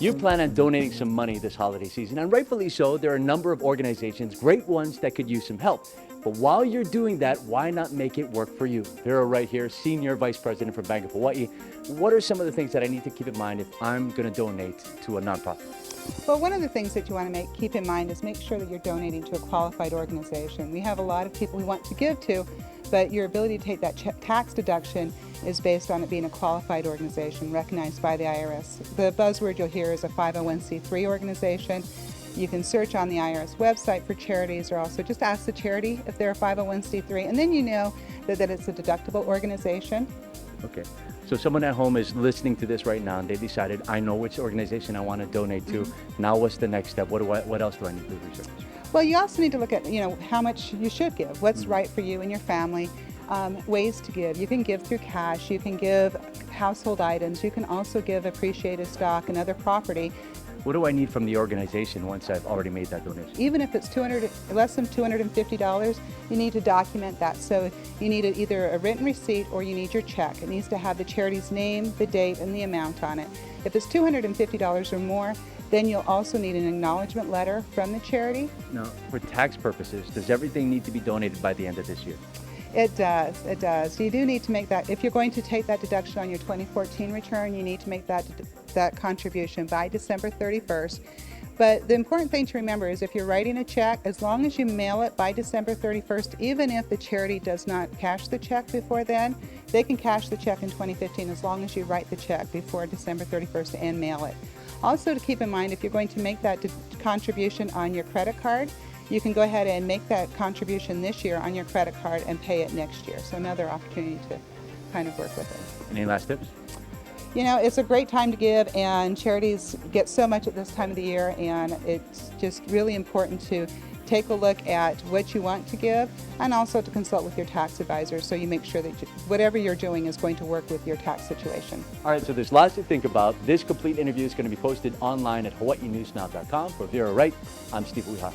You plan on donating some money this holiday season, and rightfully so. There are a number of organizations, great ones, that could use some help. But while you're doing that, why not make it work for you? Vera right here, Senior Vice President for Bank of Hawaii. What are some of the things that I need to keep in mind if I'm going to donate to a nonprofit? Well, one of the things that you want to keep in mind is make sure that you're donating to a qualified organization. We have a lot of people we want to give to, but your ability to take that tax deduction is based on it being a qualified organization recognized by the IRS. The buzzword you'll hear is a 501c3 organization. You can search on the IRS website for charities, or also just ask the charity if they're a 501c3, and then you know that it's a deductible organization. Okay, so someone at home is listening to this right now and they decided, I know which organization I want to donate to. Now what's the next step? What else do I need to research? Well, you also need to look at, how much you should give, what's right for you and your family, ways to give. You can give through cash, you can give household items, you can also give appreciated stock and other property. What do I need from the organization once I've already made that donation? Even if it's less than $250, you need to document that. So you need either a written receipt or you need your check. It needs to have the charity's name, the date, and the amount on it. If it's $250 or more, then you'll also need an acknowledgement letter from the charity. Now, for tax purposes, does everything need to be donated by the end of this year? It does, it does. You do need to make that, if you're going to take that deduction on your 2014 return, you need to make that contribution by December 31st. But the important thing to remember is if you're writing a check, as long as you mail it by December 31st, even if the charity does not cash the check before then, they can cash the check in 2015 as long as you write the check before December 31st and mail it. Also to keep in mind, if you're going to make that contribution on your credit card, you can go ahead and make that contribution this year on your credit card and pay it next year. So another opportunity to kind of work with it. Any last tips? It's a great time to give, and charities get so much at this time of the year, and it's just really important to take a look at what you want to give and also to consult with your tax advisor so you make sure that whatever you're doing is going to work with your tax situation. All right, so there's lots to think about. This complete interview is going to be posted online at hawaiinewsnow.com. For Vera Wright, I'm Steve Uiha.